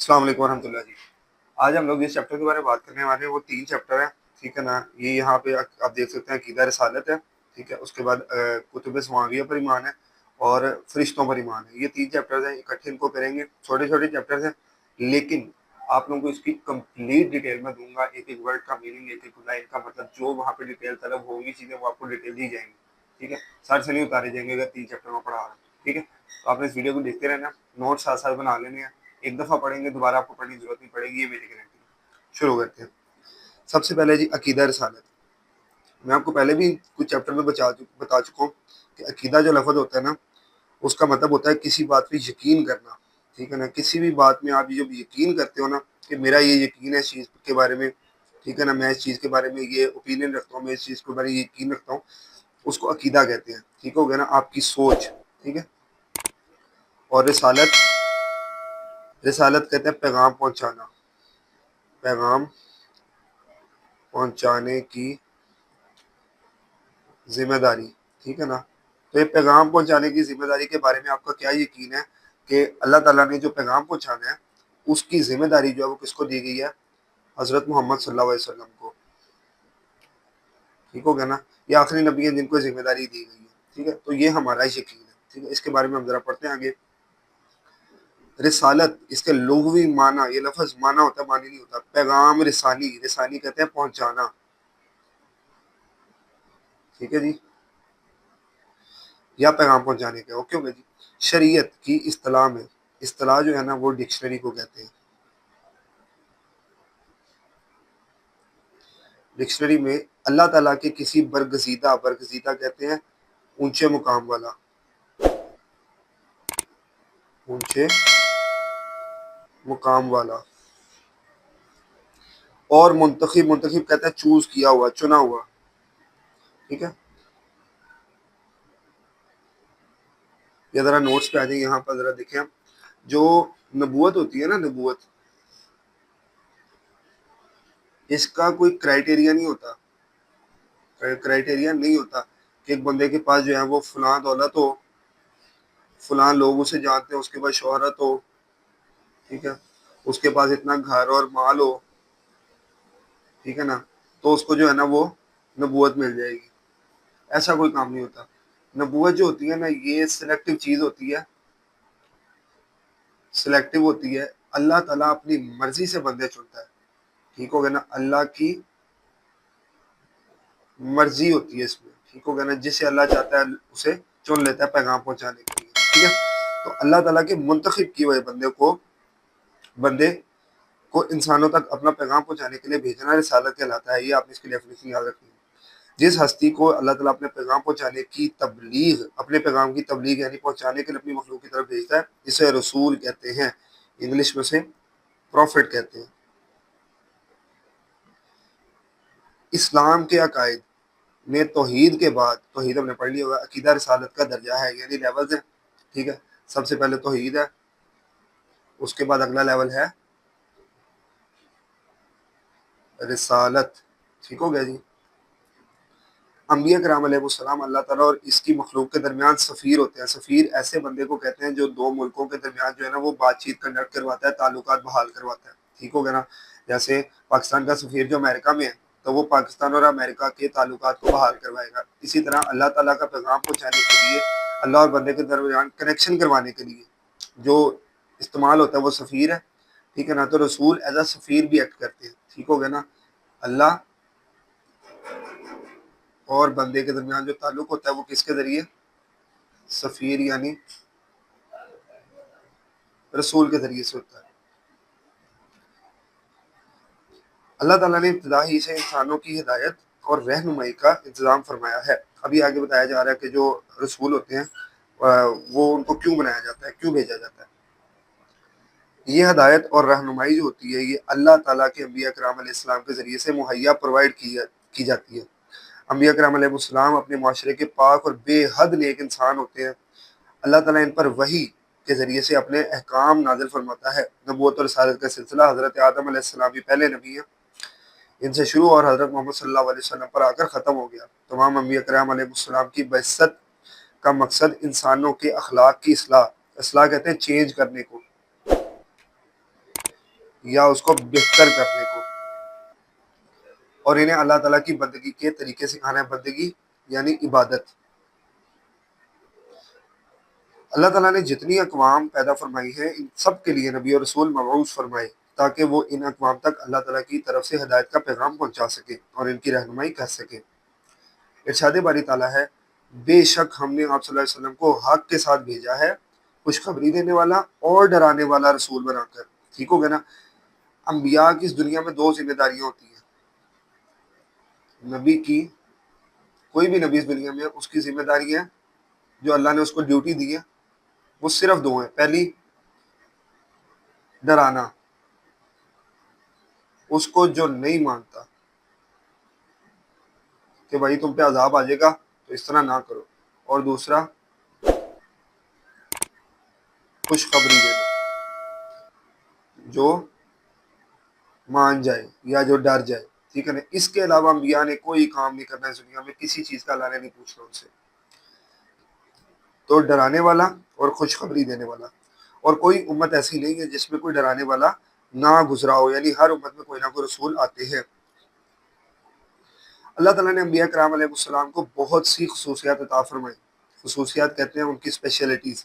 السلام علیکم ورحمۃ اللہ جی. آج ہم لوگ جس چیپٹر کے بارے میں بات کرنے والے ہیں وہ 3 چیپٹر ہیں. ٹھیک ہے نا. یہ یہاں پہ آپ دیکھ سکتے ہیں عقیدہ رسالت ہے. ٹھیک ہے. اس کے بعد کتب سماویہ پر ایمان ہے اور فرشتوں پر ایمان ہے. یہ 3 چیپٹرز ہیں. اکٹھے ان کو کریں گے. چھوٹے چھوٹے چیپٹرز ہیں لیکن آپ لوگوں کو اس کی کمپلیٹ ڈیٹیل میں دوں گا. ایک ایک ورڈ کا میننگ, ایک ایک لائن کا مطلب, جو وہاں پہ ڈیٹیل طلب ہوگی چیزیں وہ آپ کو ڈیٹیل دی جائیں گی. ٹھیک ہے. سر سے نہیں اتارے جائیں گے اگر 3 چیپٹر میں پڑھا رہا ہوں. ٹھیک ہے. تو آپ نے اس ویڈیو کو دیکھتے رہنا. نوٹ ساتھ ساتھ بنا لینے ہیں. ایک دفعہ پڑھیں گے دوبارہ آپ کو پڑھنے کی ضرورت نہیں پڑے گی, یہ میری گارنٹی ہے. شروع کرتے ہیں. سب سے پہلے جی عقیدہ رسالت. میں آپ کو پہلے بھی کچھ چیپٹر میں بتا چکا ہوں کہ عقیدہ جو لفظ ہوتا ہے نا, اس کا مطلب ہوتا ہے کسی بات پہ یقین کرنا. ٹھیک ہے نا. کسی بھی بات میں آپ جب یقین کرتے ہو نا کہ میرا یہ یقین ہے اس چیز کے بارے میں, ٹھیک ہے نا, میں اس چیز کے بارے میں یہ اوپینین رکھتا ہوں, میں اس چیز کے بارے میں یقین رکھتا ہوں, اس کو عقیدہ کہتے ہیں. ٹھیک ہو گیا نا. آپ کی سوچ. ٹھیک ہے. اور رسالت کہتے ہیں پیغام پہنچانا, پیغام پہنچانے کی ذمہ داری. ٹھیک ہے نا. تو یہ پیغام پہنچانے کی ذمہ داری کے بارے میں آپ کا کیا یقین ہے کہ اللہ تعالیٰ نے جو پیغام پہنچانا ہے اس کی ذمہ داری جو ہے وہ کس کو دی گئی ہے؟ حضرت محمد صلی اللہ علیہ وسلم کو. ٹھیک ہو گیا نا. یہ آخری نبی ہیں جن کو ذمہ داری دی گئی ہے. ٹھیک ہے. تو یہ ہمارا یقین ہے. ٹھیک ہے. اس کے بارے میں ہم ذرا پڑھتے ہیں آگے. رسالت, اس کے لغوی معنی, یہ لفظ معنی ہوتا ہے, معنی نہیں ہوتا. پیغام رسانی, رسانی کہتے ہیں پہنچانا. ٹھیک ہے جی. یا پیغام پہنچانے کا. اوکے ہوگا جی. شریعت کی اصطلاح میں, اصطلاح جو ہے نا وہ ڈکشنری کو کہتے ہیں. ڈکشنری میں اللہ تعالیٰ کے کسی برگزیدہ کہتے ہیں اونچے مقام والا, اونچے مقام والا. اور منتخب کہتے ہیں چوز کیا ہوا, چنا ہوا. ٹھیک ہے. یہ ذرا نوٹس پہ آ جائیں, یہاں پر ذرا دیکھیں. جو نبوت ہوتی ہے نا, نبوت, اس کا کوئی کرائٹیریا نہیں ہوتا. کرائٹیریا نہیں ہوتا کہ ایک بندے کے پاس جو ہے وہ فلاں دولت ہو, فلاں لوگ اسے جانتے ہیں, اس کے پاس شہرت ہو, ٹھیک ہے, اس کے پاس اتنا گھر اور مال ہو, ٹھیک ہے نا, تو اس کو جو ہے نا وہ نبوت مل جائے گی. ایسا کوئی کام نہیں ہوتا. نبوت جو ہوتی ہے نا یہ سلیکٹیو چیز ہوتی ہے, سلیکٹیو ہوتی ہے. اللہ تعالیٰ اپنی مرضی سے بندے چنتا ہے. ٹھیک ہو گیا نا. اللہ کی مرضی ہوتی ہے اس میں. ٹھیک ہو گیا نا. جسے اللہ چاہتا ہے اسے چن لیتا ہے پیغام پہنچانے کے لیے. ٹھیک ہے. تو اللہ تعالیٰ کے منتخب کیے ہوئے بندے کو انسانوں تک اپنا پیغام پہنچانے کے لیے بھیجنا رسالت کہلاتا ہے. یہ آپ نے اس کی ڈیفینیشن یاد رکھنی ہے. جس ہستی کو اللہ تعالیٰ اپنے پیغام پہنچانے کی تبلیغ, اپنے پیغام کی تبلیغ یعنی پہنچانے کے لیے اپنی مخلوق کی طرف بھیجتا ہے, اسے رسول کہتے ہیں. انگلش میں سے پروفٹ کہتے ہیں. اسلام کے عقائد میں توحید کے بعد, توحید ہم نے پڑھ لیا ہوگا, عقیدہ رسالت کا درجہ ہے, یعنی لیولز ہیں. ٹھیک ہے. سب سے پہلے توحید ہے, اس کے بعد اگلا لیول ہے رسالت. ٹھیک ہو گیا جی. انبیاء کرام علیہ السلام اللہ تعالیٰ اور اس کی مخلوق کے درمیان سفیر ہوتے ہیں. سفیر ایسے بندے کو کہتے ہیں جو دو ملکوں کے درمیان جو ہے نا وہ بات چیت کنڈکٹ کرواتا ہے, تعلقات بحال کرواتا ہے. ٹھیک ہو گیا نا. جیسے پاکستان کا سفیر جو امریکہ میں ہے تو وہ پاکستان اور امریکہ کے تعلقات کو بحال کروائے گا. اسی طرح اللہ تعالیٰ کا پیغام پہنچانے کے لیے, اللہ اور بندے کے درمیان کنیکشن کروانے کے لیے جو استعمال ہوتا ہے وہ سفیر ہے. ٹھیک ہے نا. تو رسول ایز اے سفیر بھی ایکٹ کرتے ہیں. ٹھیک ہو گیا نا. اللہ اور بندے کے درمیان جو تعلق ہوتا ہے وہ کس کے ذریعے؟ سفیر یعنی رسول کے ذریعے سے ہوتا ہے. اللہ تعالیٰ نے ابتدا ہی سے انسانوں کی ہدایت اور رہنمائی کا انتظام فرمایا ہے. ابھی آگے بتایا جا رہا ہے کہ جو رسول ہوتے ہیں وہ ان کو کیوں بنایا جاتا ہے, کیوں بھیجا جاتا ہے. یہ ہدایت اور رہنمائی جو ہوتی ہے یہ اللہ تعالیٰ کے انبیاء کرام علیہ السلام کے ذریعے سے مہیا پرووائڈ کی جاتی ہے. انبیاء کرام علیہ السلام اپنے معاشرے کے پاک اور بے حد نیک انسان ہوتے ہیں. اللہ تعالیٰ ان پر وحی کے ذریعے سے اپنے احکام نازل فرماتا ہے. نبوت اور رسالت کا سلسلہ حضرت آدم علیہ السلام بھی پہلے نبی ہیں, ان سے شروع اور حضرت محمد صلی اللہ علیہ وسلم پر آ کر ختم ہو گیا. تمام انبیاء کرام علیہ السلام کی بعثت کا مقصد انسانوں کے اخلاق کی اصلاح کہتے ہیں چینج کرنے کو, یا اس کو بہتر کرنے کو، اور انہیں اللہ تعالیٰ کی بندگی کے طریقے سکھانا ہے. بندگی یعنی عبادت. اللہ تعالیٰ نے جتنی اقوام پیدا فرمائی ہیں ان سب کے لیے نبی اور رسول مبعوث فرمائے تاکہ وہ ان اقوام تک اللہ تعالیٰ کی طرف سے ہدایت کا پیغام پہنچا سکے اور ان کی رہنمائی کر سکے. ارشاد باری تعالیٰ ہے بے شک ہم نے آپ صلی اللہ علیہ وسلم کو حق کے ساتھ بھیجا ہے، خوشخبری دینے والا اور ڈرانے والا رسول بنا کر. ٹھیک ہو گیا نا. انبیاء کی اس دنیا میں دو ذمہ داریاں ہوتی ہیں. نبی کی، کوئی بھی نبی اس دنیا میں اس کی ذمہ داری ہے جو اللہ نے اس کو ڈیوٹی دی ہے، وہ صرف دو ہیں. پہلی ڈرانا، اس کو جو نہیں مانتا کہ بھائی تم پہ عذاب آ جائے گا تو اس طرح نہ کرو، اور دوسرا خوشخبری دینا، جو مان جائے یا جو ڈر جائے. ٹھیک ہے نا. اس کے علاوہ انبیاء نے کوئی کام نہیں کرنا اس دنیا میں، کسی چیز کا اللہ نے نہیں پوچھنا ان سے. تو ڈرانے والا اور خوشخبری دینے والا. اور کوئی امت ایسی نہیں ہے جس میں کوئی ڈرانے والا نہ گزرا ہو، یعنی ہر امت میں کوئی نہ کوئی رسول آتے ہیں. اللہ تعالیٰ نے انبیاء کرام علیہ السلام کو بہت سی خصوصیات عطا فرمائی. خصوصیات کہتے ہیں ان کی اسپیشلٹیز.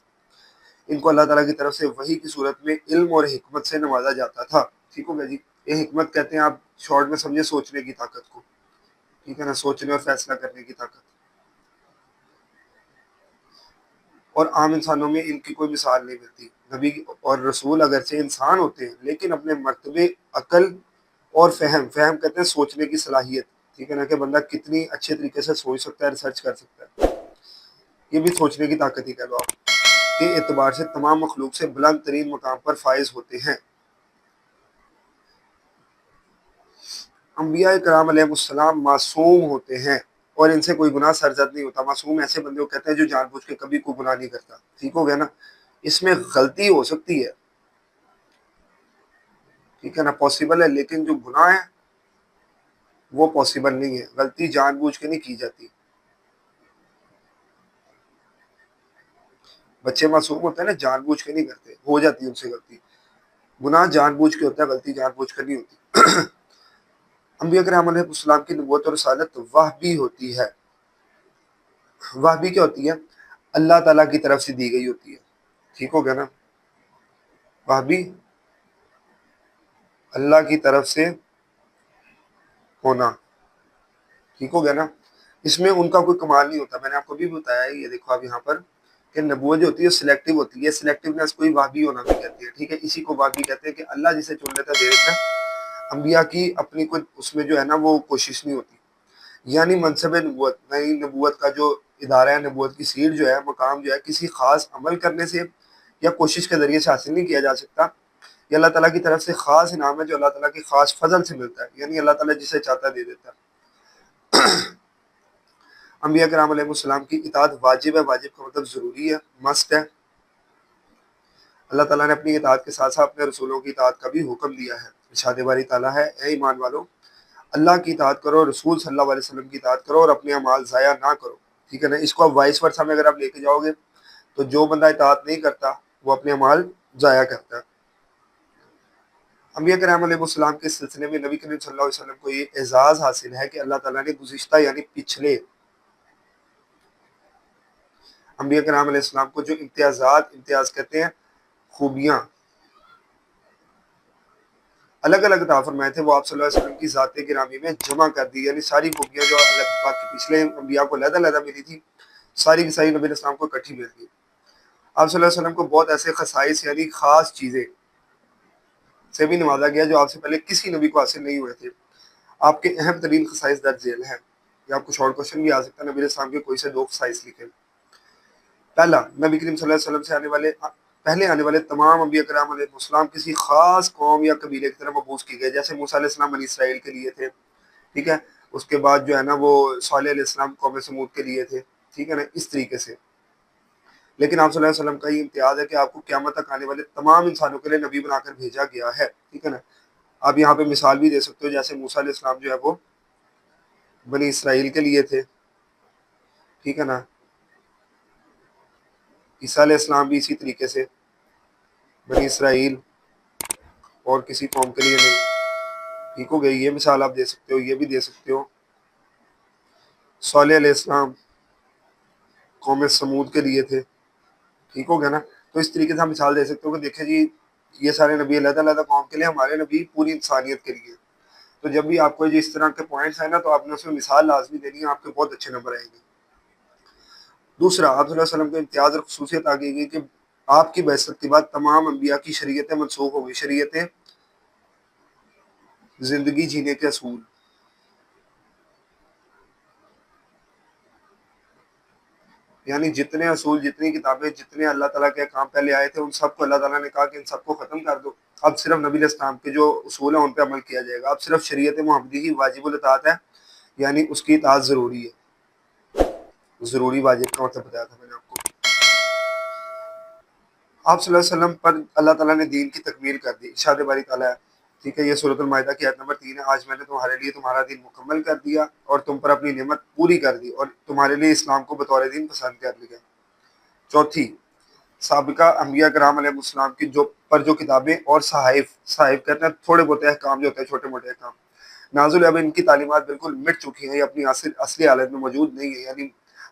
ان کو اللہ تعالیٰ کی طرف سے وحی کی صورت میں علم اور حکمت سے نوازا جاتا تھا. ٹھیک ہو گیا جی. یہ حکمت کہتے ہیں آپ شارٹ میں سمجھے سوچنے کی طاقت کو. ٹھیک ہے نا. سوچنے اور فیصلہ کرنے کی طاقت. اور عام انسانوں میں ان کی کوئی مثال نہیں ملتی. نبی اور رسول اگرچہ انسان ہوتے ہیں لیکن اپنے مرتبے عقل اور فہم کہتے ہیں سوچنے کی صلاحیت. ٹھیک ہے نا. کہ بندہ کتنی اچھے طریقے سے سوچ سکتا ہے، ریسرچ کر سکتا ہے، یہ بھی سوچنے کی طاقت ہی کہہ لو آپ، کے اعتبار سے تمام مخلوق سے بلند ترین مقام پر فائز ہوتے ہیں. انبیاء کرام علیہ السلام معصوم ہوتے ہیں اور ان سے کوئی گناہ سرزد نہیں ہوتا. معصوم ایسے بندے کو کہتے ہیں جو جان بوجھ کے کبھی کوئی گناہ نہیں کرتا. ٹھیک ہو گیا نا. اس میں غلطی ہو سکتی ہے، ٹھیک ہے نا، پاسبل ہے، لیکن جو گناہ ہے وہ پاسبل نہیں ہے. غلطی جان بوجھ کے نہیں کی جاتی. بچے معصوم ہوتے ہیں نا، جان بوجھ کے نہیں کرتے، ہو جاتی ہے ان سے غلطی. گناہ جان بوجھ کے ہوتا ہے، غلطی جان بوجھ کر نہیں ہوتی. انبیاء کرام علیہ السلام کی نبوت اور رسالت وحی ہوتی ہے. وحی کیا ہوتی ہے؟ اللہ تعالیٰ کی طرف سے دی گئی ہوتی ہے. ٹھیک ہو گیا نا. وحی اللہ کی طرف سے ہونا. ٹھیک ہو گیا نا. اس میں ان کا کوئی کمال نہیں ہوتا. میں نے آپ کو بھی بتایا ہے، یہ دیکھو آپ یہاں پر، کہ نبوت جو ہوتی ہے سلیکٹیو ہوتی ہے. سلیکٹیونیس کو ہی وحی ہونا بھی کہتے ہیں. ٹھیک ہے. اسی کو وحی کہتے ہیں کہ اللہ جسے چن لیتا ہے دے دیتا ہے. انبیاء کی اپنی کوئی اس میں جو ہے نا وہ کوشش نہیں ہوتی. یعنی منصب نبوت، نئی نبوت کا جو ادارہ ہے، نبوت کی سیٹ جو ہے، مقام جو ہے، کسی خاص عمل کرنے سے یا کوشش کے ذریعے سے حاصل نہیں کیا جا سکتا. یہ اللہ تعالیٰ کی طرف سے خاص انعام ہے جو اللہ تعالیٰ کی خاص فضل سے ملتا ہے. یعنی اللہ تعالیٰ جسے چاہتا ہے دے دیتا ہے. انبیاء کرام علیہ السلام کی اطاعت واجب ہے. واجب کا مطلب ضروری ہے، مست ہے. اللہ تعالیٰ نے اپنی اطاعت کے ساتھ ساتھ اپنے رسولوں کی اطاعت کا بھی حکم دیا ہے. ارشاد باری تعالیٰ ہے اے ایمان والو، اللہ کی اطاعت کرو، رسول صلی اللہ علیہ وسلم کی اطاعت کرو اور اپنے اعمال ضائع نہ کرو. ٹھیک ہے نا. اس کو اب وائس ورسا میں اگر آپ لے کے جاؤ گے تو جو بندہ اطاعت نہیں کرتا وہ اپنے اعمال ضائع کرتا ہے. انبیاء کرام علیہ السلام کے سلسلے میں نبی کریم صلی اللہ علیہ وسلم کو یہ اعزاز حاصل ہے کہ اللہ تعالیٰ نے گزشتہ یعنی پچھلے انبیاء کرام علیہ السلام کو جو امتیاز کہتے ہیں، خوبیاں الگ الگ عطا فرمائے تھے، وہ آپ صلی اللہ علیہ وسلم کی ذات گرامی میں جمع کر دی. یعنی ساری خوبیاں جو باقی پچھلے انبیاء کو علیحدہ علیحدہ ملی تھی، ساری کی ساری نبی علیہ السلام کو اکٹھی مل گئی. آپ صلی اللہ علیہ وسلم کو بہت ایسے خصائص یعنی خاص چیزیں سے بھی نوازا گیا جو آپ سے پہلے کسی نبی کو حاصل نہیں ہوئے تھے. آپ کے اہم ترین خصائص درج ذیل ہیں. یا آپ کو شارٹ کوشچن بھی آ سکتا ہے، نبی علیہ السلام کے کوئی سے دو خصائص لکھیں. پہلا، نبی کریم صلی اللہ علیہ وسلم سے پہلے آنے والے تمام انبیاء کرام علیہ السلام کسی خاص قوم یا قبیلے کی طرف مبعوث کی گئے. جیسے موسیٰ علیہ السلام بنی اسرائیل کے لیے تھے. ٹھیک ہے. اس کے بعد جو ہے نا وہ صالح علیہ السلام قوم سمود کے لیے تھے. ٹھیک ہے نا. اس طریقے سے. لیکن آپ صلی اللہ علیہ وسلم کا یہ امتیاز ہے کہ آپ کو قیامت تک آنے والے تمام انسانوں کے لیے نبی بنا کر بھیجا گیا ہے. ٹھیک ہے نا. آپ یہاں پہ مثال بھی دے سکتے ہو، جیسے موسیٰ علیہ السلام جو ہے وہ بنی اسرائیل کے لیے تھے. ٹھیک ہے نا. عیسیٰ علیہ السلام بھی اسی طریقے سے بنی اسرائیل اور کسی قوم کے لیے نہیں. ٹھیک ہو گیا. یہ مثال آپ دے سکتے ہو, یہ بھی دے سکتے ہو. صالح علیہ السلام قوم سمود کے لیے تھے. ٹھیک ہو گیا نا. تو اس طریقے سے ہم مثال دے سکتے ہو کہ دیکھیں جی یہ سارے نبی اللہ تعالیٰ قوم کے لیے, ہمارے نبی پوری انسانیت کے لیے. تو جب بھی آپ کو جو اس طرح کے پوائنٹس ہیں نا, تو آپ نے اس میں مثال لازمی دینی ہے, آپ کے بہت اچھے نمبر آئیں گے. دوسرا, آپ صلی اللہ علیہ وسلم کو امتیاز اور خصوصیت آ گئی کہ آپ کی بعثت کے بعد تمام انبیاء کی شریعتیں منسوخ ہو گئی. شریعتیں زندگی جینے کے اصول, یعنی جتنے اصول, جتنی کتابیں, جتنے اللہ تعالیٰ کے کام پہلے آئے تھے, ان سب کو اللہ تعالیٰ نے کہا کہ ان سب کو ختم کر دو. اب صرف نبی علیہ السلام کے جو اصول ہیں ان پہ عمل کیا جائے گا. اب صرف شریعت محمدی کی واجب الاطاعت ہے, یعنی اس کی اطاعت ضروری ہے. ضروری واجب کا مطلب بتایا تھا میں نے آپ کو. آپ صلی اللہ علیہ وسلم پر اللہ تعالیٰ نے دین کی تکمیل کر دی. ارشاد باری تعالیٰ ہے, ٹھیک ہے, یہ سورۃ المائدہ کی آیت نمبر 3 ہے. آج میں نے تمہارے لیے تمہارا دین مکمل کر دیا اور تم پر اپنی نعمت پوری کر دی اور تمہارے لیے اسلام کو بطور دین پسند کر لیا. چوتھی, سابقہ انبیاء کرام علیہ السلام کی جو کتابیں اور صحائف کہتے ہیں تھوڑے بہت احکام جو ہوتے ہیں, چھوٹے موٹے احکام نازل, اب ان کی تعلیمات بالکل مٹ چکی ہیں, یہ اپنی اصلی حالت میں موجود نہیں ہے. یعنی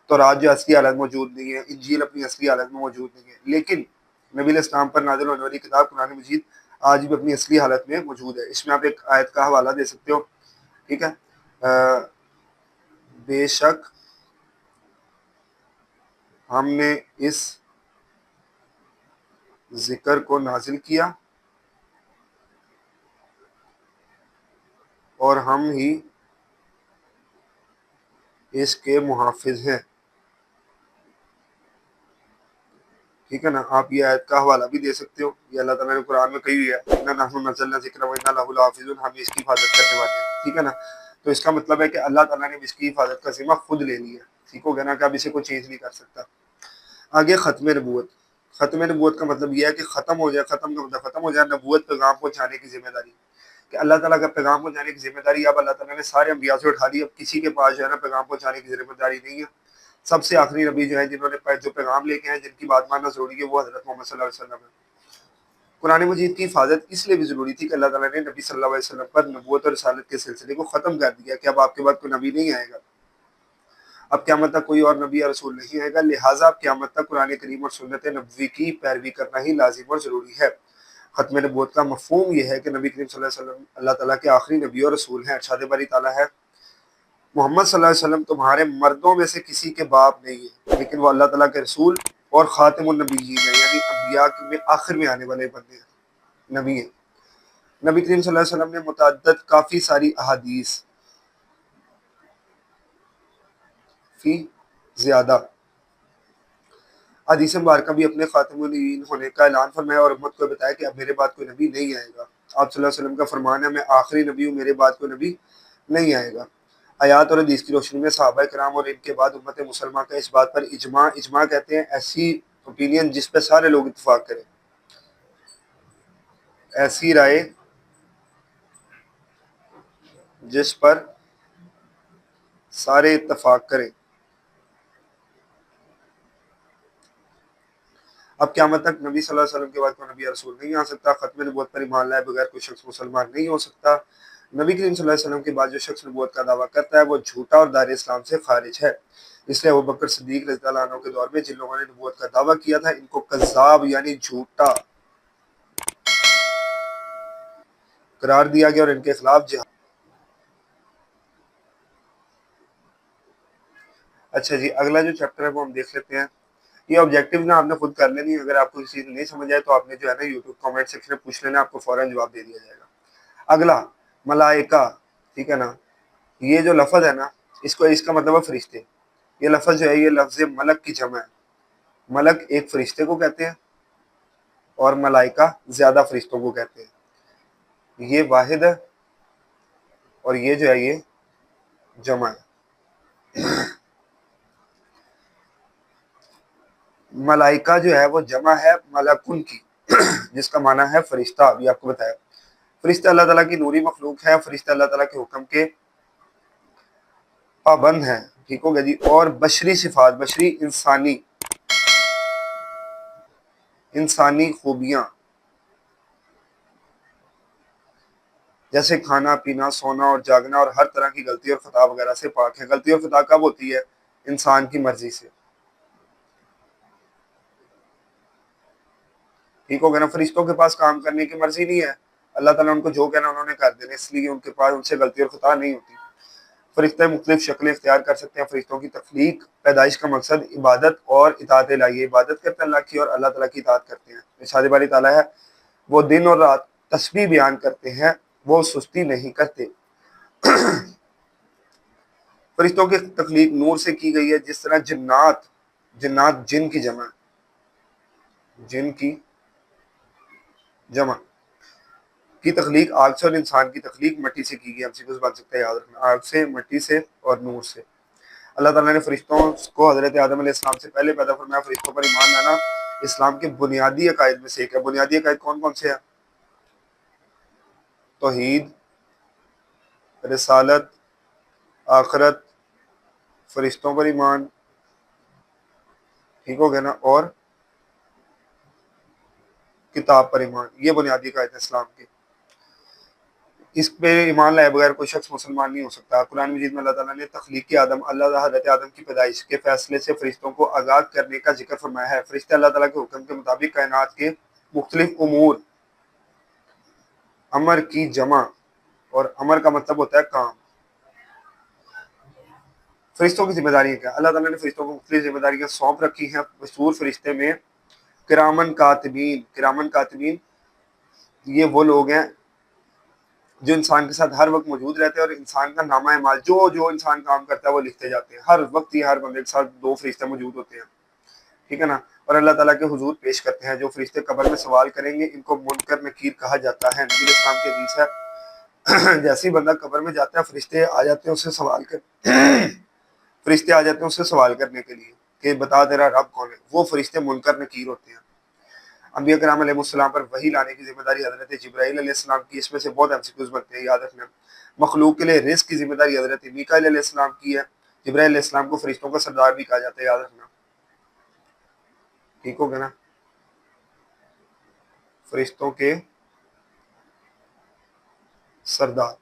تورات جو اصلی حالت موجود نہیں ہے, انجیل اپنی اصلی حالت میں موجود نہیں ہے, لیکن نبی علیہ السلام پر نازل ہونے والی کتاب قرآن مجید آج بھی اپنی اصلی حالت میں موجود ہے. اس میں آپ ایک آیت کا حوالہ دے سکتے ہو, ٹھیک ہے. بے شک ہم نے اس ذکر کو نازل کیا اور ہم ہی اس کے محافظ ہیں. ٹھیک ہے نا. آپ یہ آیت کا حوالہ بھی دے سکتے ہو, یہ اللہ تعالیٰ نے قرآن میں کہی ہوئی ہے, اِنَّا نَحْنُ نَزَّلْنَا الذِّکْرَ وَإِنَّا لَهُ لَحَافِظُونَ, ہم اس کی حفاظت کرنے والے ہیں. ٹھیک ہے نا. تو اس کا مطلب ہے کہ اللہ تعالیٰ نے اس کی حفاظت کا ذمہ خود لے لیا. ٹھیک ہو گیا نا, کہ اب اسے کوئی چینج نہیں کر سکتا. آگے ختم نبوت. ختم نبوت کا مطلب یہ ہے کہ ختم ہو جائے. ختم کا مطلب ختم ہو جائے. نبوت پیغام پہنچانے کی ذمہ داری, کہ اللہ تعالیٰ کا پیغام پہنچانے کی ذمہ داری اب اللہ تعالیٰ نے سارے انبیاء سے اٹھا لی. اب کسی کے پاس جو ہے نا پیغام پہنچانے کی ذمہ داری نہیں ہے. سب سے آخری نبی جو ہے جنہوں نے جو پیغام لے کے ہیں, جن کی بات ماننا ضروری ہے, وہ حضرت محمد صلی اللہ علیہ وسلم ہے. قرآن مجید کی حفاظت اس لیے بھی ضروری تھی کہ اللہ تعالیٰ نے نبی صلی اللہ علیہ وسلم پر نبوت اور رسالت کے سلسلے کو ختم کر دیا, کہ اب آپ کے بعد کوئی نبی نہیں آئے گا. اب قیامت تک کوئی اور نبی یا رسول نہیں آئے گا, لہٰذا اب قیامت تک قرآن کریم اور سنت نبوی کی پیروی کرنا ہی لازم اور ضروری ہے. ختم نبوت کا مفہوم یہ ہے کہ نبی کریم صلی اللہ علیہ وسلم اللہ تعالیٰ کے آخری نبی اور رسول ہیں. ارشاد باری تعالیٰ ہے, محمد صلی اللہ علیہ وسلم تمہارے مردوں میں سے کسی کے باپ نہیں ہے, لیکن وہ اللہ تعالیٰ کے رسول اور خاتم النبیین ہیں, یعنی انبیاء میں آخر میں آنے والے بندے ہیں, نبی ہیں. نبی کریم صلی اللہ علیہ وسلم نے متعدد کافی ساری احادیث فی زیادہ حدیث مبارکہ بھی اپنے خاتم النبیین ہونے کا اعلان فرمایا اور امت کو بتایا کہ اب میرے بعد کوئی نبی نہیں آئے گا. آپ صلی اللہ علیہ وسلم کا فرمان ہے, میں آخری نبی ہوں, میرے بعد کوئی نبی نہیں آئے گا. آیات اور حدیث کی روشنی میں صحابہ کرام اور ان کے بعد امت مسلمہ کا اس بات پر اجماع کہتے ہیں ایسی اوپینین جس پہ سارے لوگ اتفاق کریں, ایسی رائے جس پر سارے اتفاق کریں. اب قیامت تک نبی صلی اللہ علیہ وسلم کے بعد کوئی نبی رسول نہیں آ سکتا. ختم نبوت پر ایمان لائے بغیر کوئی شخص مسلمان نہیں ہو سکتا. نبی کریم صلی اللہ علیہ وسلم کے بعد جو شخص نبوت کا دعویٰ کرتا ہے وہ جھوٹا اور دائرۂ اسلام سے خارج ہے. اس لیے ابوبکر صدیق رضی اللہ عنہ کے دور میں جن لوگوں نے نبوت کا دعویٰ کیا تھا, ان کو کذاب یعنی جھوٹا قرار دیا گیا اور ان کے خلاف جہاد. اچھا جی, اگلا جو چیپٹر ہے وہ ہم دیکھ لیتے ہیں. یہ آبجیکٹیو نا آپ نے خود کر لینی ہے, اگر آپ کو کسی چیز نہیں سمجھ آئے تو آپ نے جو ہے نا یوٹیوب کامنٹ سیکشن میں پوچھ لینا, آپ کو فوراً جواب دے دیا جائے گا. اگلا ملائکہ, ٹھیک ہے نا. یہ جو لفظ ہے نا, اس کا مطلب ہے فرشتے. یہ لفظ جو ہے یہ لفظ ملک کی جمع ہے. ملک ایک فرشتے کو کہتے ہیں اور ملائکہ زیادہ فرشتوں کو کہتے ہیں. یہ واحد ہے اور یہ جو ہے یہ جمع ہے. ملائکہ جو ہے وہ جمع ہے ملکن کی, جس کا معنی ہے فرشتہ. ابھی آپ کو بتایا, فرشتہ اللہ تعالیٰ کی نوری مخلوق ہے. فرشتہ اللہ تعالیٰ کے حکم کے پابند ہیں. ٹھیک ہو گیا جی. اور بشری صفات, بشری انسانی خوبیاں جیسے کھانا پینا، سونا اور جاگنا، اور ہر طرح کی غلطی اور خطا وغیرہ سے پاک ہے۔ غلطی اور خطا کب ہوتی ہے؟ انسان کی مرضی سے، ٹھیک ہو گیا نا۔ فرشتوں کے پاس کام کرنے کی مرضی نہیں ہے، اللہ تعالیٰ ان کو جو کہنا انہوں نے کر دینا، اس لیے ان کے پاس ان سے غلطی اور خطا نہیں ہوتی۔ فرشتے مختلف شکلیں اختیار کر سکتے ہیں۔ فرشتوں کی تخلیق، پیدائش کا مقصد عبادت اور اطاعت الہی ہے۔ عبادت کرتے ہیں اللہ کی اور اللہ تعالیٰ کی اطاعت کرتے ہیں۔ ارشاد باری تعالیٰ ہے، وہ دن اور رات تسبیح بیان کرتے ہیں، وہ سستی نہیں کرتے۔ فرشتوں کی تخلیق نور سے کی گئی ہے، جس طرح جنات جن کی جمع، جن کی جمع کی تخلیق آگ سے، اور انسان کی تخلیق مٹی سے کی گئی۔ ہم سے کچھ بن سکتا ہے، یاد رکھنا، آگ سے، مٹی سے اور نور سے۔ اللہ تعالیٰ نے فرشتوں کو حضرت آدم علیہ السلام سے پہلے پیدا فرمایا۔ فرشتوں پر ایمان لانا اسلام کے بنیادی عقائد میں سے ایک ہے۔ بنیادی عقائد کون کون سے ہیں؟ توحید، رسالت، آخرت، فرشتوں پر ایمان، ٹھیک ہو گیا نا، اور کتاب پر ایمان۔ یہ بنیادی عقائد ہے اسلام کے، اس پہ ایمان لائے بغیر کوئی شخص مسلمان نہیں ہو سکتا۔ قرآن مجید میں اللہ تعالیٰ نے تخلیق آدم، اللہ حضرت آدم کی پیدائش کے فیصلے سے فرشتوں کو آگاہ کرنے کا ذکر فرمایا ہے۔ فرشتے اللہ تعالیٰ کے حکم کے مطابق کائنات کے مختلف امور، امر کی جمع، اور امر کا مطلب ہوتا ہے کام۔ فرشتوں کی ذمہ داری کیا؟ اللہ تعالیٰ نے فرشتوں کو مختلف ذمہ داریاں سونپ رکھی ہیں۔ مشہور فرشتے میں کرامن کاتبین، کرامن کاتبین یہ وہ لوگ ہیں جو انسان کے ساتھ ہر وقت موجود رہتے ہیں، اور انسان کا نامہ اعمال جو انسان کام کرتا ہے وہ لکھتے جاتے ہیں۔ ہر وقت یہ ہر بندے کے ساتھ دو فرشتے موجود ہوتے ہیں، ٹھیک ہے نا، اور اللہ تعالیٰ کے حضور پیش کرتے ہیں۔ جو فرشتے قبر میں سوال کریں گے ان کو منکر نکیر کہا جاتا ہے۔ نبی علیہ السلام کی حدیث ہے، جیسے ہی بندہ قبر میں جاتا ہے فرشتے آ جاتے ہیں اس سے سوال فرشتے آ جاتے ہیں اس سے سوال کرنے کے لیے کہ بتا تیرا رب کون ہے۔ وہ فرشتے منکر نکیر ہوتے ہیں۔ انبیاء کرام علیہ السلام پر وحی لانے کی ذمہ داری حضرت جبرائیل علیہ السلام کی۔ اس میں سے بہت MCQs بنتے ہیں، یاد رکھنا۔ مخلوق کے لیے رزق کی ذمہ داری حضرت میکائیل علیہ السلام کی ہے۔ جبرائیل علیہ السلام کو فرشتوں کا سردار بھی کہا جاتا ہے، یاد رکھنا، ٹھیک ہو گیا نا۔ فرشتوں کے سردار۔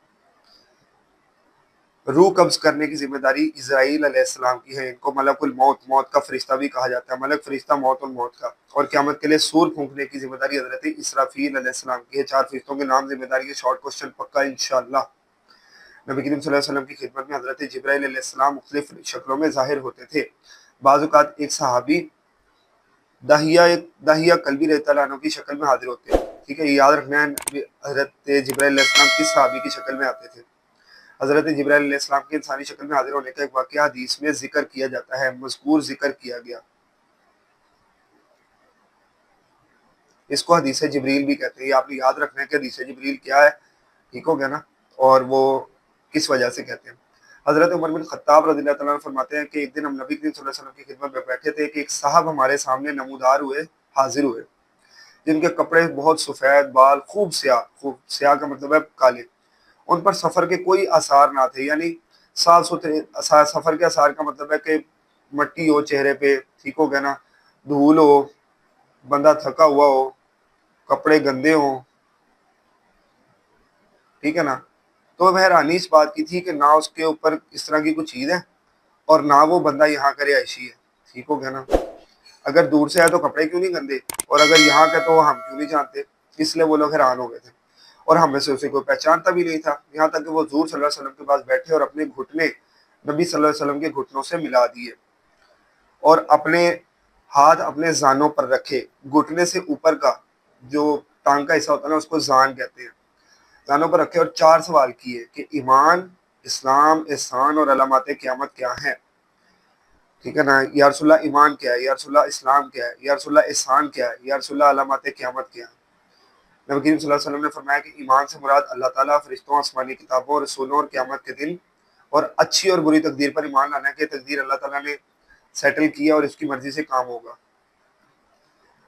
روح قبض کرنے کی ذمہ داری اسرائیل علیہ السلام کی ہے۔ ان کو ملک الموت، موت کا فرشتہ بھی کہا جاتا ہے، ملک فرشتہ موت اور موت کا۔ اور قیامت کے لیے سور پھونکنے کی ذمہ داری حضرت اسرافیل علیہ السلام کی ہے۔ 4 فرشتوں کے نام ذمہ داری ہے، شارٹ کوسچن پکا انشاءاللہ۔ نبی کریم صلی اللہ علیہ وسلم کی خدمت میں حضرت جبرائیل علیہ السلام مختلف شکلوں میں ظاہر ہوتے تھے۔ بعض اوقات ایک صحابی داہیہ قلبی رضی اللہ عنہ کی شکل میں حاضر ہوتے ہیں، ٹھیک ہے، یہ یاد رکھنا ہے۔ حضرت جبرائیل علیہ السلام کس صحابی کی شکل میں آتے تھے؟ حضرت جبرائیل علیہ السلام کے انسانی شکل میں حاضر ہونے کا ایک واقعہ حدیث میں ذکر کیا جاتا ہے، مذکور ذکر کیا گیا۔ اس کو حدیث جبریل بھی کہتے ہیں۔ یہ آپ نے یاد رکھنا ہے کہ حدیث جبریل کیا ہے، ٹھیک ہو گیا نا، اور وہ کس وجہ سے کہتے ہیں۔ حضرت عمر بن خطاب رضی اللہ تعالیٰ عنہ فرماتے ہیں کہ ایک دن ہم نبی کریم صلی اللہ علیہ وسلم کی خدمت میں بیٹھے تھے کہ ایک صاحب ہمارے سامنے نمودار ہوئے، حاضر ہوئے، جن کے کپڑے بہت سفید، بال خوب سیاہ کا مطلب ہے کالے، ان پر سفر کے کوئی آثار نہ تھے، یعنی صاف ستھرے۔ سفر کے آثار کا مطلب ہے کہ مٹی ہو چہرے پہ، ٹھیک ہو گیا نا، دھول ہو، بندہ تھکا ہوا ہو، کپڑے گندے ہوں، ٹھیک ہے نا۔ تو وہ حیرانی اس بات کی تھی کہ نہ اس کے اوپر اس طرح کی کوئی چیز ہے اور نہ وہ بندہ یہاں کا رہائشی ہے، ٹھیک ہو گیا نا۔ اگر دور سے آئے تو کپڑے کیوں نہیں گندے، اور اگر یہاں کے تو ہم کیوں نہیں جانتے؟ اس لیے وہ لوگ حیران ہو گئے تھے، اور ہم میں سے اسے کوئی پہچانتا بھی نہیں تھا، یہاں تک کہ وہ حضور صلی اللہ علیہ وسلم کے پاس بیٹھے اور اپنے گھٹنے نبی صلی اللہ علیہ وسلم کے گھٹنوں سے ملا دیے، اور اپنے ہاتھ اپنے زانوں پر رکھے۔ گھٹنے سے اوپر کا جو ٹانگ کا حصہ ہوتا ہے نا اس کو زان کہتے ہیں، زانوں پر رکھے، اور 4 سوال کیے کہ ایمان، اسلام، احسان اور علامات قیامت کیا ہیں، ٹھیک ہے نا۔ یا رسول اللہ ایمان کیا ہے، یا رسول اللہ اسلام کیا ہے، یا رسول اللہ احسان کیا ہے، یا رسول اللہ علامات قیامت کیا ہے۔ نبی کریم صلی اللہ علیہ وسلم نے فرمایا کہ ایمان سے مراد اللہ تعالیٰ، فرشتوں، آسمانی کتابوں، رسولوں اور قیامت کے دن اور اچھی اور بری تقدیر پر ایمان لانا ہے کہ تقدیر اللہ تعالیٰ نے سیٹل کیا اور اس کی مرضی سے کام ہوگا۔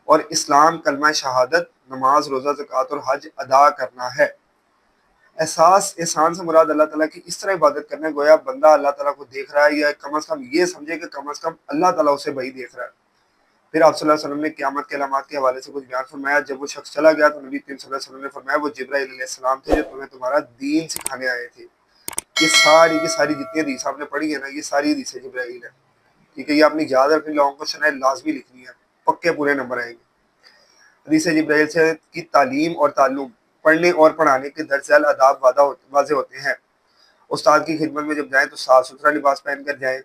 اور اسلام کلمہ شہادت، نماز، روزہ، زکوٰۃ اور حج ادا کرنا ہے۔ احسان سے مراد اللہ تعالیٰ کی اس طرح عبادت کرنا ہے گویا بندہ اللہ تعالیٰ کو دیکھ رہا ہے، یا کم از کم یہ سمجھے کہ کم از کم اللہ تعالیٰ اسے بھائی دیکھ رہا ہے۔ پھر آپ صلی اللہ علیہ وسلم نے قیامت کے علامات کے حوالے سے کچھ بیان فرمایا. جب وہ شخص چلا گیا تو نبی کریم صلی اللہ علیہ وسلم نے فرمایا وہ جبرائیل علیہ السلام تھے جو تمہیں تمہارا دین سکھانے آئے تھے. یہ ساری کی ساری جتنی حدیث آپ نے پڑھی ہے نا، یہ ساری حدیث جبرائیل ہے. ٹھیک ہے، یہ آپ نے یاد رکھنی، لوگوں کو شرح لازمی لکھنی ہے، پکے پورے نمبر آئیں گے. حدیث جبرائیل سے کی تعلیم اور تعلم، پڑھنے اور پڑھانے کے درس ذیل آداب واضح ہوتے ہیں. استاد کی خدمت میں جب جائیں تو صاف ستھرا لباس پہن کر جائیں.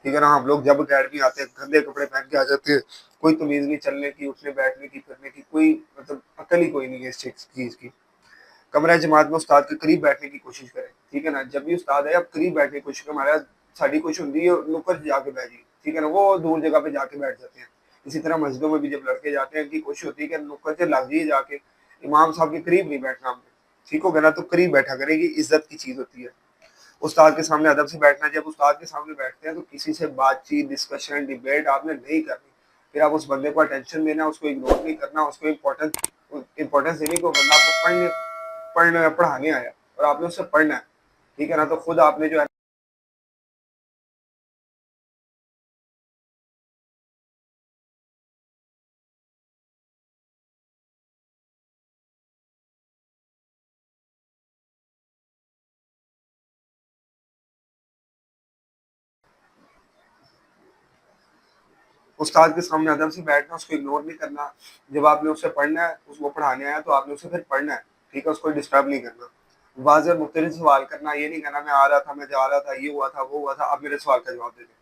ٹھیک ہے نا، ہم لوگ جب اکیڈمی آتے ہیں گندے کپڑے پہن کے آ جاتے ہیں. کوئی تمیز نہیں چلنے کی، اٹھنے بیٹھنے کی، پھرنے کی، کوئی مطلب عقل ہی کوئی نہیں ہے اس چیز کی. کمرہ جماعت میں استاد کے قریب بیٹھنے کی کوشش کریں. ٹھیک ہے نا، جب بھی استاد ہے آپ قریب بیٹھنے کی کوشش کریں. ہمارا ساری کوشش ہوتی ہے نکر جا کے بیٹھ جائیے. ٹھیک ہے نا، وہ دور جگہ پہ جا کے بیٹھ جاتے ہیں. اسی طرح مسجدوں میں بھی جب لڑکے جاتے ہیں ان کی کوشش ہوتی ہے کہ نکر سے لگ جائیے جا کے، امام صاحب کے قریب نہیں بیٹھنا ہم نے. ٹھیک ہو گیا نا، تو قریب بیٹھا کرے گی، عزت کی چیز ہوتی ہے. استاد کے سامنے ادب سے بیٹھنا. جب استاد کے سامنے بیٹھتے ہیں تو کسی سے بات چیت، ڈسکشن، ڈبیٹ آپ نے نہیں کرنی. پھر آپ اس بندے کو اٹینشن دینا، اس کو اگنور نہیں کرنا، اس کو امپورٹینس دینے کو. بندہ آپ کو پڑھنے پڑھانے آیا اور آپ نے اس سے پڑھنا ہے. ٹھیک ہے نا، تو خود آپ نے جو ہے استاد کے سامنے ادب سے بیٹھنا، اس کو اگنور نہیں کرنا. جب آپ نے اس سے پڑھنا ہے، اس کو پڑھانے آیا تو آپ نے اسے پھر پڑھنا ہے. ٹھیک ہے، اس کو ڈسٹرب نہیں کرنا. واضح اور مختلف سوال کرنا. یہ نہیں کہنا میں آ رہا تھا، میں جا رہا تھا، یہ ہوا تھا، وہ ہوا تھا، آپ میرے سوال کا جواب دے دیں.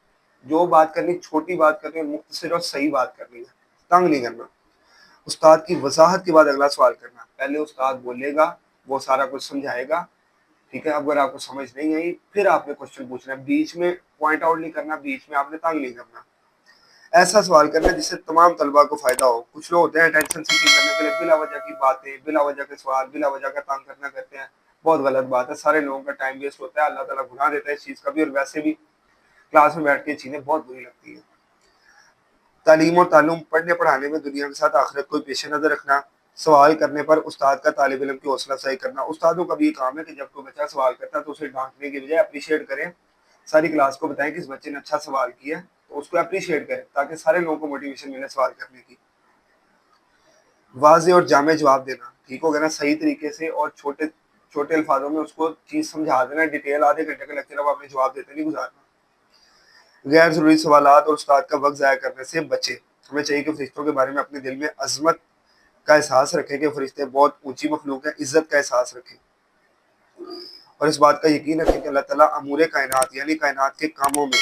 جو بات کرنی چھوٹی بات کرنی ہے، مختصر اور صحیح بات کرنی ہے، تنگ نہیں کرنا. استاد کی وضاحت کے بعد اگلا سوال کرنا. پہلے استاد بولے گا، وہ سارا کچھ سمجھائے گا. ٹھیک ہے، اگر آپ کو سمجھ نہیں آئی پھر آپ نے کوشچن پوچھنا ہے. بیچ میں پوائنٹ آؤٹ نہیں کرنا، بیچ میں آپ نے تنگ نہیں کرنا. ایسا سوال کرنا جس سے تمام طلباء کو فائدہ ہو. کچھ لوگ ہوتے ہیں اٹینشن سیکنگ کرنے کے لیے بلا وجہ کی باتیں، بلا وجہ کے سوال، بلا وجہ کا تنگ کرنا کرتے ہیں. بہت غلط بات ہے. سارے لوگوں کا ٹائم ویسٹ ہوتا ہے، اللہ تعالیٰ گناہ دیتا ہے اس چیز کا بھی. اور ویسے بھی کلاس میں بیٹھ کے چیزیں بہت بری لگتی ہیں. تعلیم اور تعلم، پڑھنے پڑھانے میں دنیا کے ساتھ آخرت کو پیش نظر رکھنا. سوال کرنے پر استاد کا طالب علم کی حوصلہ افزائی کرنا. استادوں کا بھی یہ کام ہے کہ جب کوئی بچہ سوال کرتا ہے تو اسے ڈانٹنے کی بجائے اپریشیٹ کریں. ساری کلاس کو بتائیں کہ اس بچے نے اچھا سوال کیا، تو اس کو اپریشیٹ کریں تاکہ سارے لوگوں کو موٹیویشن ملے سوال کرنے کی. واضح اور جامع جواب دینا. ٹھیک ہو گیا نا، صحیح طریقے سے اور چھوٹے چھوٹے الفاظوں میں اس کو چیز سمجھا دینا. ڈیٹیل آدھے گھنٹے کا لیکچر اب آپ نے جواب دیتے نہیں گزارنا. غیر ضروری سوالات اور استاد کا وقت ضائع کرنے سے بچے. ہمیں چاہیے کہ فرشتوں کے بارے میں اپنے دل میں عظمت کا احساس رکھیں کہ فرشتے بہت اونچی مخلوق ہیں. عزت کا احساس رکھیں اور اس بات کا یقین رکھیں کہ اللہ تعالیٰ امور کائنات یعنی کائنات کے کاموں میں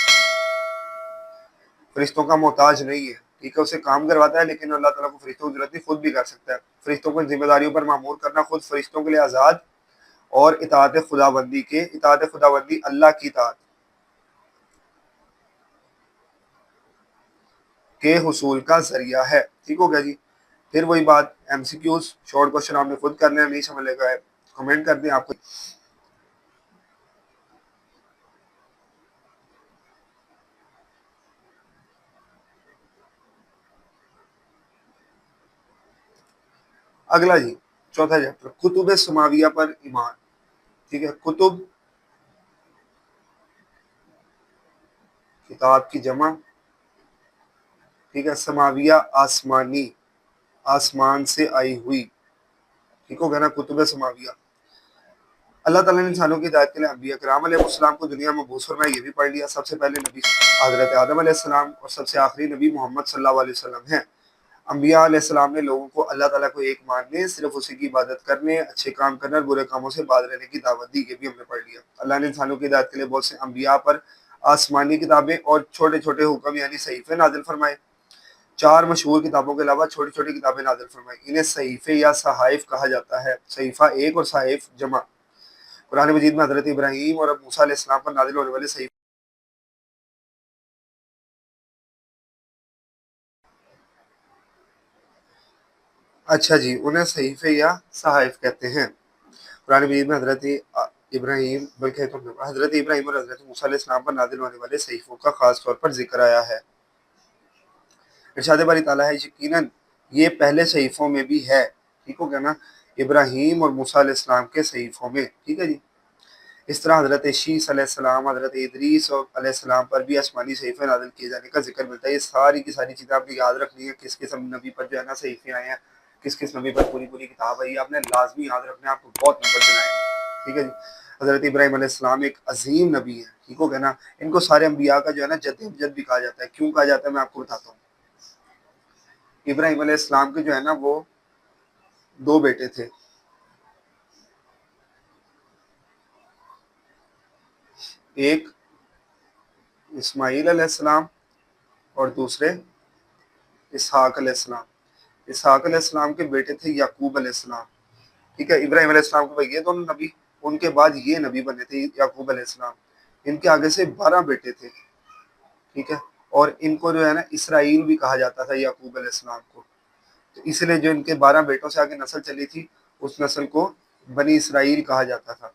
فرشتوں کا محتاج نہیں ہے. ٹھیک ہے، اسے کام کرواتا ہے لیکن اللہ تعالیٰ کو فرشتوں کی ضرورت نہیں، خود بھی کر سکتا ہے. فرشتوں کو ذمہ داریوں پر معمور کرنا. خود فرشتوں کے لیے آزاد اور اطاعت خداوندی اللہ کی اطاعت کے حصول کا ذریعہ ہے. ٹھیک ہو گیا جی. پھر وہی بات، M C Qs short question آپ نے خود کرنے ہیں. نہیں سمجھ لے گا ہے کمنٹ کر دیں. آپ کو اگلا جی، چوتھا چیپٹر، کتب سماویہ پر ایمان. ٹھیک ہے، کتب کتاب کی جمع. ٹھیک ہے، سماویہ آسمانی، آسمان سے آئی ہوئی. ٹھیک ہو گیا نا، کتب سماویہ. اللہ تعالیٰ نے انسانوں کی ہدایت کے لیے انبیاء کرام علیہ السلام کو دنیا میں مبعوث فرمایا. یہ بھی پڑھ لیا. سب سے پہلے نبی حضرت آدم علیہ السلام اور سب سے آخری نبی محمد صلی اللہ علیہ وسلم ہیں. انبیاء علیہ السلام نے لوگوں کو اللہ تعالیٰ کو ایک ماننے، صرف اسی کی عبادت کرنے، اچھے کام کرنے اور برے کاموں سے باز رہنے کی دعوت دی. یہ بھی ہم نے پڑھ لیا. اللہ نے انسانوں کی ہدایت کے لیے بہت سے انبیاء پر آسمانی کتابیں اور چھوٹے چھوٹے حکم یعنی صحیفے نازل فرمائے. 4 مشہور کتابوں کے علاوہ چھوٹی چھوٹی کتابیں نازل فرمائی. انہیں صحیفے یا صحائف کہا جاتا ہے. صحیفہ ایک اور صحائف جمع. قرآن مجید میں حضرت ابراہیم اور موسیٰ علیہ السلام پر نازل ہونے والے صحیفے. اچھا جی، انہیں صحیفے یا صحائف کہتے ہیں. قرآن مجید میں ابراہیم بلکہ حضرت ابراہیم اور حضرت موسیٰ علیہ السلام پر نازل ہونے والے صحیفوں کا خاص طور پر ذکر آیا ہے. ارشاد باری تعالیٰ ہے یقیناً یہ پہلے صحیفوں میں بھی ہے. ٹھیک ہو گیا نا، ابراہیم اور موسیٰ علیہ السلام کے صحیفوں میں. ٹھیک ہے جی. اس طرح حضرت شیس علیہ السلام، حضرت ادریس علیہ السلام پر بھی آسمانی صحیفے نازل کیے جانے کا ذکر ملتا ہے۔ یہ ساری کی ساری چیزیں آپ نے یاد رکھنی ہے، کس کس نبی پر جو ہے نا صحیفے آئے ہیں، کس کس نبی پر پوری پوری کتاب آئی ہے، آپ نے لازمی یاد رکھنا ہے، آپ کو بہت نمبر دلائیں گے، ٹھیک ہے جی۔ حضرت ابراہیم علیہ السلام ایک عظیم نبی ہے، ٹھیک ہو گیا نا۔ ان کو سارے انبیاء کا جو ہے نا جد امجد بھی کہا جاتا ہے۔ کیوں کہا جاتا ہے میں آپ کو بتاتا ہوں۔ ابراہیم علیہ السلام کے جو ہے نا وہ دو بیٹے تھے، ایک اسماعیل علیہ السلام اور دوسرے اسحاق علیہ السلام۔ اسحاق علیہ السلام کے بیٹے تھے یعقوب علیہ السلام، ٹھیک ہے۔ ابراہیم علیہ السلام کے بھائی یہ دونوں نبی، ان کے بعد یہ نبی بنے تھے یعقوب علیہ السلام۔ ان کے آگے سے 12 بیٹے تھے، ٹھیک ہے، اور ان کو جو ہے نا اسرائیل بھی کہا جاتا تھا یعقوب علیہ السلام کو۔ تو اس لیے جو ان کے 12 بیٹوں سے آگے نسل چلی تھی، اس نسل کو بنی اسرائیل کہا جاتا تھا۔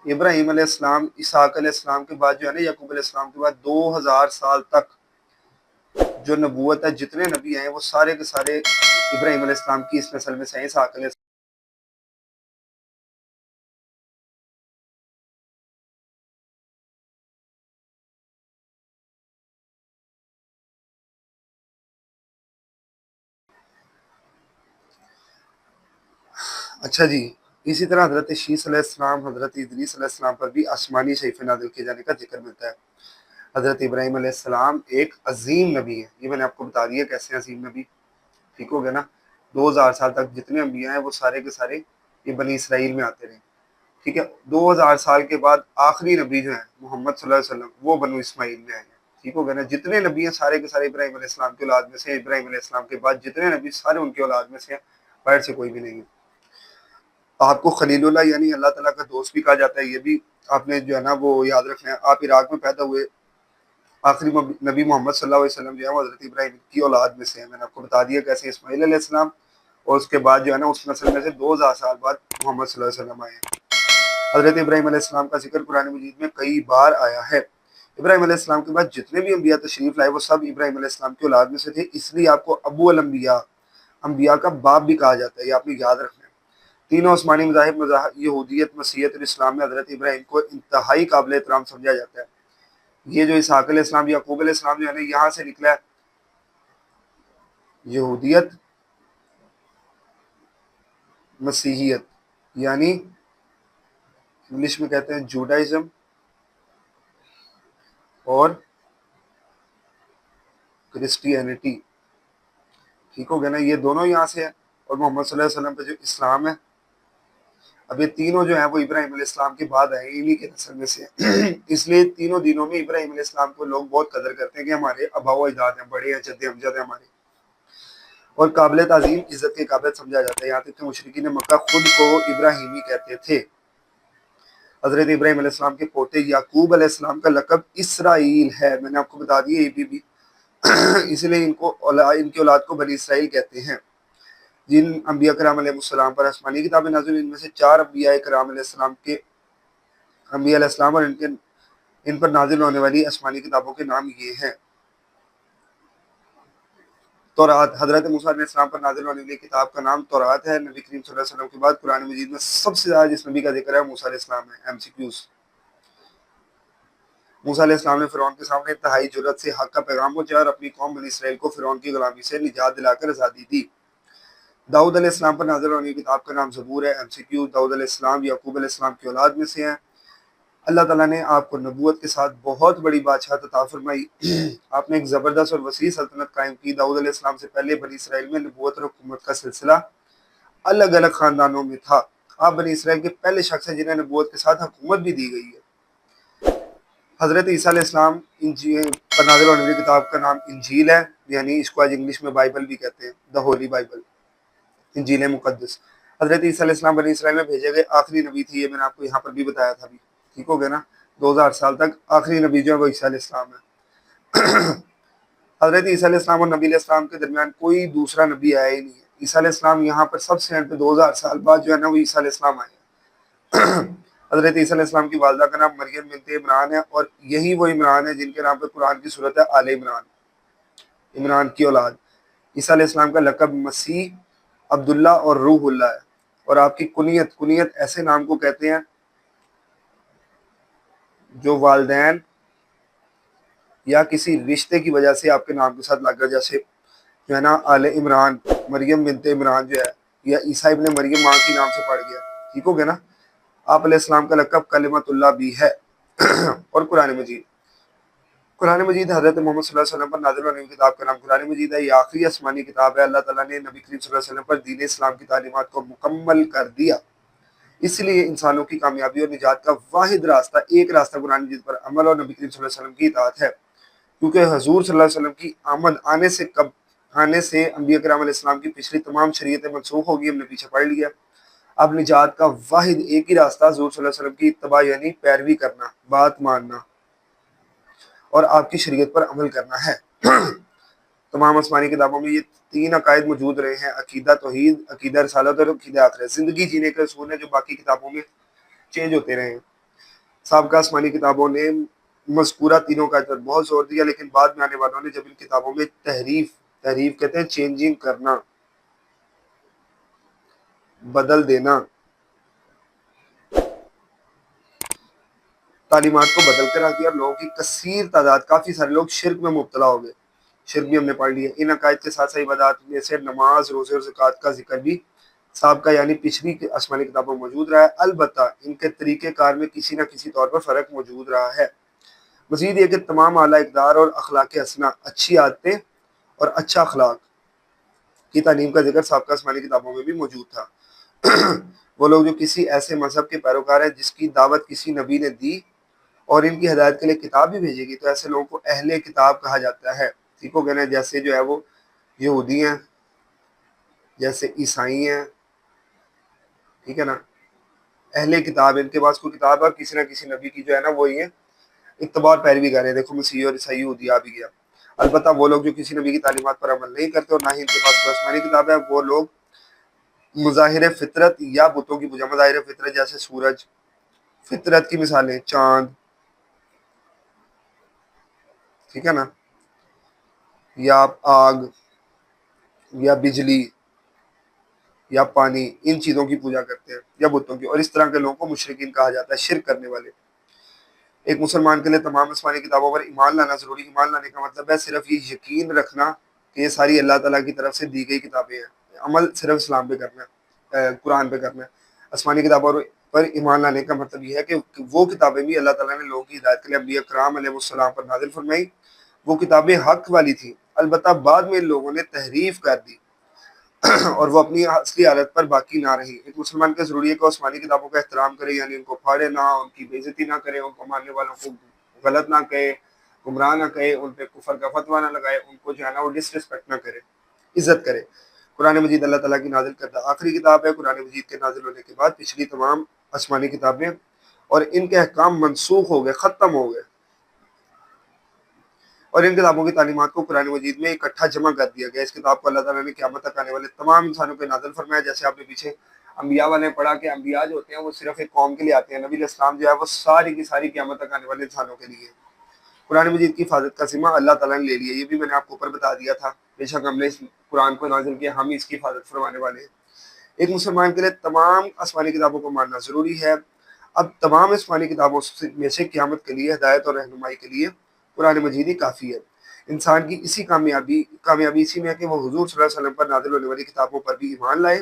ابراہیم علیہ السلام، اسحاق علیہ السلام کے بعد جو ہے نا یعقوب علیہ السلام کے بعد 2000 سال تک جو نبوت ہے، جتنے نبی ہیں وہ سارے کے سارے ابراہیم علیہ السلام کی اس نسل میں سے ہیں، اسحاق علیہ اچھا جی۔ اسی طرح حضرت شیس علیہ السلام، حضرت ادریس علیہ السلام پر بھی آسمانی صحیفے نازل کیے جانے کا ذکر ملتا ہے۔ حضرت ابراہیم علیہ السلام ایک عظیم نبی ہے، یہ میں نے آپ کو بتا دیا کیسے عظیم نبی، ٹھیک ہو گیا نا۔ 2000 سال تک جتنے انبیاء ہیں وہ سارے کے سارے یہ بنی اسرائیل میں آتے رہے، ٹھیک ہے۔ 2000 سال کے بعد آخری نبی جو ہیں محمد صلی اللہ علیہ وسلم، وہ بنو اسماعیل میں آئے ہیں، ٹھیک ہو گیا نا۔ جتنے نبی ہیں سارے کے سارے ابراہیم علیہ السلام کی اولاد میں سے ہیں۔ ابراہیم علیہ السلام کے بعد جتنے نبی سارے ان کی اولاد میں سے ہیں، باہر سے کوئی بھی نہیں ہے۔ آپ کو خلیل اللہ یعنی اللہ تعالیٰ کا دوست بھی کہا جاتا ہے، یہ بھی آپ نے جو ہے نا وہ یاد رکھنا ہے۔ آپ عراق میں پیدا ہوئے، آخری نبی محمد صلی اللہ علیہ وسلم جو ہے وہ حضرت ابراہیم کی اولاد میں سے ہیں۔ میں نے آپ کو بتا دیا کیسے اسماعیل علیہ السلام، اور اس کے بعد جو ہے نا اس نسل میں سے 2000 سال بعد محمد صلی اللہ علیہ وسلم آئے ہیں۔ حضرت ابراہیم علیہ السلام کا ذکر قرآن مجید میں کئی بار آیا ہے۔ ابراہیم علیہ السلام کے بعد جتنے بھی انبیاء تشریف لائے وہ سب ابراہیم علیہ السلام کی اولاد میں سے تھے، اس لیے آپ کو ابو الانبیاء، انبیاء کا باپ بھی کہا جاتا ہے، یہ آپ نے یاد رکھنا ہے۔ تینوں آسمانی مذاہب، یہودیت، مسیحیت اور اسلام میں حضرت ابراہیم کو انتہائی قابل احترام سمجھا جاتا ہے۔ یہ جو اسحاق علیہ السلام، یعقوب علیہ السلام جو ہے نا یہاں سے نکلا ہے۔ یہودیت، مسیحیت یعنی انگلش میں کہتے ہیں جوڈائزم، اور کرسچینٹی، ٹھیک ہو گیا نا، یہ دونوں یہاں سے ہیں۔ اور محمد صلی اللہ علیہ وسلم پہ جو اسلام ہے، اب یہ تینوں جو ہیں وہ ابراہیم علیہ السلام کے بعد آئے، انہی کے نسل میں سے ہیں۔ اس لیے تینوں دینوں میں ابراہیم علیہ السلام کو لوگ بہت قدر کرتے ہیں کہ ہمارے آبا و اجداد ہیں، بڑے ہیں، جد امجد ہیں ہمارے، اور قابل تعظیم عزت کے قابل سمجھا جاتا ہے۔ یہاں تک کہ مشرکین مکہ خود کو ابراہیمی کہتے تھے۔ حضرت ابراہیم علیہ السلام کے پوتے یعقوب علیہ السلام کا لقب اسرائیل ہے، میں نے آپ کو بتا دیا یہ بھی اس لیے ان کی اولاد کو بنی اسرائیل کہتے ہیں۔ جن انبیاء کرام علیہ السلام پر آسمانی کتابیں نازل ہوئی، ان میں سے 4 انبیاء کرام علیہ السلام کے انبیاء علیہ السلام اور ان پر نازل ہونے والی آسمانی کتابوں کے نام یہ ہیں۔ تورات، حضرت موسیٰ علیہ السلام پر نازل ہونے والی کتاب کا نام تورات ہے۔ نبی کریم صلی اللہ علیہ وسلم کے بعد قرآن مجید میں سب سے زیادہ جس نبی کا ذکر ہے موسیٰ علیہ السلام ہے۔ ایم سی کیوز، موسیٰ علیہ السلام نے فرعون کے سامنے انتہائی جرأت سے حق کا پیغام پہنچایا اور اپنی قوم بنی اسرائیل کو فرعون کی غلامی سے نجات دلا کر آزادی دی۔ داؤد علیہ السلام پر نازل ہونے کی کتاب کا نام زبور ہے۔ ایم سی کیو، داؤد علیہ السلام یعقوب علیہ السلام کی اولاد میں سے ہیں۔ اللہ تعالیٰ نے آپ کو نبوت کے ساتھ بہت بڑی بادشاہت عطا فرمائی۔ آپ نے ایک زبردست اور وسیع سلطنت قائم کی۔ داؤد علیہ السلام سے پہلے بنی اسرائیل میں نبوت اور حکومت کا سلسلہ الگ الگ خاندانوں میں تھا۔ آپ بنی اسرائیل کے پہلے شخص ہیں جنہیں نبوت کے ساتھ حکومت بھی دی گئی ہے۔ حضرت عیسیٰ علیہ السلام پر نازل ہونے والی کتاب کا نام انجیل ہے، یعنی اس کو آج انگلش میں بائبل بھی کہتے ہیں، دا ہولی بائبل، انجیل مقدس۔ حضرت عیسیٰ علیہ السلام بنی اسرائیل میں بھیجے گئے آخری نبی تھی، یہ میں نے آپ کو یہاں پر بھی بتایا تھا بھی، ٹھیک ہو گیا نا۔ 2000 سال تک آخری نبی جو ہے وہ عیسیٰ علیہ السلام ہے۔ حضرت عیسیٰ علیہ السلام اور نبی علیہ السلام کے درمیان کوئی دوسرا نبی آیا ہی نہیں ہے۔ عیسیٰ علیہ السلام یہاں پر سب سے اینڈ پہ 2000 سال بعد جو ہے نا وہ عیسیٰ علیہ السلام آئے ہیں۔ حضرت عیسیٰ علیہ السلام کی والدہ کا نام مریم بنت عمران ہے، اور یہی وہ عمران ہے جن کے نام پہ قرآن کی صورت ہے آل عمران، عمران کی اولاد۔ عیسیٰ علیہ السلام کا لقب مسیح، عبداللہ اور روح اللہ ہے، اور آپ کی کنیت ایسے نام کو کہتے ہیں جو والدین یا کسی رشتے کی وجہ سے آپ کے نام کے ساتھ لگ گیا، جیسے جو ہے نا آل عمران، مریم بنت عمران جو ہے، یا عیسیٰ ابن مریم ماں کی نام سے پڑ گیا، ٹھیک ہو گیا نا۔ آپ علیہ السلام کا لقب کلمت اللہ بھی ہے۔ اور قرآن مجید حضرت محمد صلی اللہ علیہ وسلم پر نازل ہونے والی کتاب کا نام قرآن مجید ہے۔ یہ آخری آسمانی کتاب ہے۔ اللہ تعالیٰ نے نبی کریم صلی اللہ علیہ وسلم پر دین اسلام کی تعلیمات کو مکمل کر دیا، اس لیے انسانوں کی کامیابی اور نجات کا واحد راستہ، ایک راستہ قرآن مجید پر عمل اور نبی کریم صلی اللہ علیہ وسلم کی اطاعت ہے، کیونکہ حضور صلی اللہ علیہ وسلم کی آنے سے انبیاء کرام علیہ السلام کی پچھلی تمام شریعتیں منسوخ ہوگی، ہم نے پیچھے پڑھ لیا۔ اب نجات کا واحد ایک ہی راستہ حضور صلی اللہ علیہ وسلم کی اتباع یعنی پیروی کرنا، بات ماننا اور آپ کی شریعت پر عمل کرنا ہے۔ تمام آسمانی کتابوں میں یہ تین عقائد موجود رہے ہیں: عقیدہ توحید، عقیدہ رسالت اور عقیدہ آخرت، زندگی جینے کے اصول ہیں جو باقی کتابوں میں چینج ہوتے رہے ہیں۔ سابقہ آسمانی کتابوں نے مذکورہ تینوں کا پر بہت زور دیا، لیکن بعد میں آنے والوں نے جب ان کتابوں میں تحریف کہتے ہیں چینجنگ کرنا، بدل دینا، تعلیمات کو بدل کر رکھ دیا اور لوگوں کی کثیر تعداد، کافی سارے لوگ شرک میں مبتلا ہو گئے۔ شرک بھی ہم نے پڑھ لیا۔ ان عقائد کے ساتھ صحیح عبادات میں سے نماز، روزے اور زکوٰۃ کا ذکر بھی سابقہ یعنی پچھلی آسمانی کتابوں میں موجود رہا ہے، البتہ ان کے طریقہ کار میں کسی نہ کسی طور پر فرق موجود رہا ہے۔ مزید یہ کہ تمام اعلیٰ اقدار اور اخلاق حسنہ، اچھی عادتیں اور اچھا اخلاق کی تعلیم کا ذکر سابقہ آسمانی کتابوں میں بھی موجود تھا۔ وہ لوگ جو کسی ایسے مذہب کے پیروکار ہیں جس کی دعوت کسی نبی نے دی اور ان کی ہدایت کے لیے کتاب بھی بھیجے گی، تو ایسے لوگوں کو اہل کتاب کہا جاتا ہے، ٹھیک ہو گیا نا۔ جیسے جو ہے وہ یہودی ہیں، جیسے عیسائی ہیں، ٹھیک ہے نا، اہل کتاب، ان کے پاس کوئی کتاب ہے اور کسی نہ کسی نبی کی جو ہے نا وہ یہ اتباع پیروی کر رہے ہیں۔ دیکھو مسیح اور عیسائی یہودی آ بھی گیا۔ البتہ وہ لوگ جو کسی نبی کی تعلیمات پر عمل نہیں کرتے اور نہ ہی ان کے پاس کوئی آسمانی کتاب ہے، وہ لوگ مظاہر فطرت یا بتوں کی پوجا، مظاہر فطرت جیسے سورج، فطرت کی مثالیں چاند، ٹھیک ہے نا، یا آگ یا بجلی یا پانی، ان چیزوں کی پوجا کرتے ہیں یا بتوں کی، اور اس طرح کے لوگوں کو مشرکین کہا جاتا ہے، شرک کرنے والے۔ ایک مسلمان کے لیے تمام آسمانی کتابوں پر ایمان لانا ضروری۔ ایمان لانے کا مطلب ہے صرف یہ یقین رکھنا کہ یہ ساری اللہ تعالیٰ کی طرف سے دی گئی کتابیں ہیں، عمل صرف اسلام پہ کرنا ہے، قرآن پہ کرنا ہے۔ آسمانی کتابوں پر ایمان لانے کا مطلب یہ ہے کہ وہ کتابیں بھی اللہ تعالیٰ نے لوگوں کی ہدایت کے لیے انبیاء کرام علیہ السلام پر نازل فرمائی، وہ کتابیں حق والی تھیں، البتہ بعد میں ان لوگوں نے تحریف کر دی اور وہ اپنی اصلی حالت پر باقی نہ رہی۔ ایک مسلمان کے ضروری ہے کہ آسمانی کتابوں کا احترام کرے، یعنی ان کو پھاڑے نہ، ان کی بے عزتی نہ کرے، ان کو ماننے والوں کو غلط نہ کہے، گمراہ نہ کہے، ان پہ کفر کا فتویٰ نہ لگائے، ان کو جو ہے نا وہ ڈس رسپیکٹ نہ کرے، عزت کرے۔ قرآن مجید اللہ تعالیٰ کی نازل کردہ آخری کتاب ہے۔ قرآن مجید کے نازل ہونے کے بعد پچھلی تمام آسمانی کتابیں اور ان کے احکام منسوخ ہو گئے، ختم ہو گئے، اور ان کتابوں کی تعلیمات کو قرآن مجید میں اکٹھا جمع کر دیا گیا۔ اس کتاب کو اللہ تعالیٰ نے قیامت تک آنے والے تمام انسانوں پہ نازل فرمایا۔ جیسے آپ نے پیچھے انبیاء والے پڑھا کہ انبیاء جو ہوتے ہیں وہ صرف ایک قوم کے لیے آتے ہیں، نبی علیہ السلام جو ہے وہ ساری کی ساری قیامت تک آنے والے انسانوں کے لیے۔ قرآن مجید کی حفاظت کا ذمہ اللہ تعالیٰ نے لے لیا، یہ بھی میں نے آپ کو اوپر بتا دیا تھا۔ بے شک ہم نے اس قرآن کو نازل کیا، ہم اس کی حفاظت فرمانے والے ہیں۔ ایک مسلمان کے لیے تمام آسمانی کتابوں کو ماننا ضروری ہے۔ اب تمام آسمانی کتابوں میں سے قیامت کے لیے ہدایت اور رہنمائی کے لیے قرآن مجید ہی کافی ہے۔ انسان کی اسی کامیابی اسی میں ہے کہ وہ حضور صلی اللہ علیہ وسلم پر نازل ہونے والی کتابوں پر بھی ایمان لائے،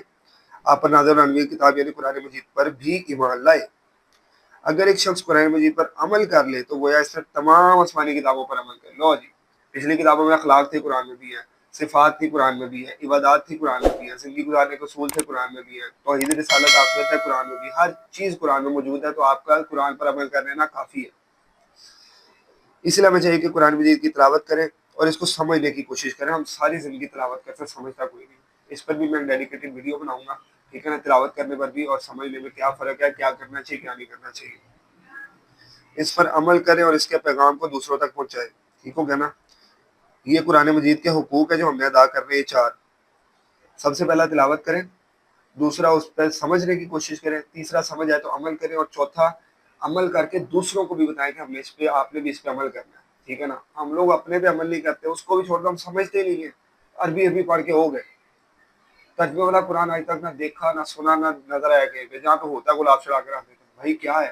آپ پر نازل ہونے والی کتاب یعنی قرآن مجید پر بھی ایمان لائے۔ اگر ایک شخص قرآن مجید پر عمل کر لے تو گویا اس نے تمام آسمانی کتابوں پر عمل کر لو جی۔ پچھلی کتابوں میں اخلاق تھی، قرآن میں بھی ہے، صفات تھی، قرآن میں بھی ہے، عبادات تھی، قرآن میں بھی ہے، زندگی گزارنے کے اصول تھے، قرآن میں بھی ہے، توحید رسالت آخرت ہے، قرآن میں بھی، ہر چیز قرآن میں موجود ہے، تو آپ کا قرآن پر عمل کر لینا کافی ہے۔ اس لیے ہمیں چاہیے کہ قرآن مجید کی تلاوت کریں اور اس کو سمجھنے کی کوشش کریں۔ ہم ساری زندگی تلاوت کرتے سمجھتا کوئی نہیں، اس پر بھی میں ڈیڈیکیٹڈ ویڈیو بناؤں گا، ٹھیک ہے نا، تلاوت کرنے پر بھی اور سمجھنے میں کیا فرق ہے، کیا کرنا چاہیے، کیا نہیں کرنا چاہیے۔ اس پر عمل کریں اور اس کے پیغام کو دوسروں تک پہنچائیں، ٹھیک ہو گیا نا۔ یہ قرآن مجید کے حقوق ہے جو ہم نے ادا کر رہے ہیں، چار۔ سب سے پہلا تلاوت کریں، دوسرا اس پہ سمجھنے کی کوشش کریں، تیسرا سمجھ آئے تو عمل کریں، اور چوتھا عمل کر کے دوسروں کو بھی بتائیں کہ ہم نے اس پہ، آپ نے بھی اس پہ عمل کرنا ہے، ٹھیک ہے نا۔ ہم لوگ اپنے پہ عمل نہیں کرتے، اس کو بھی چھوڑ کر ہم سمجھتے نہیں ہیں، عربی پڑھ کے ہو گئے، ترجمے والا قرآن آج تک نہ دیکھا، نہ سنا، نہ نظر آیا کہ جہاں تو ہوتا ہے گلاب چڑھا کر آتے تھے، بھائی کیا ہے،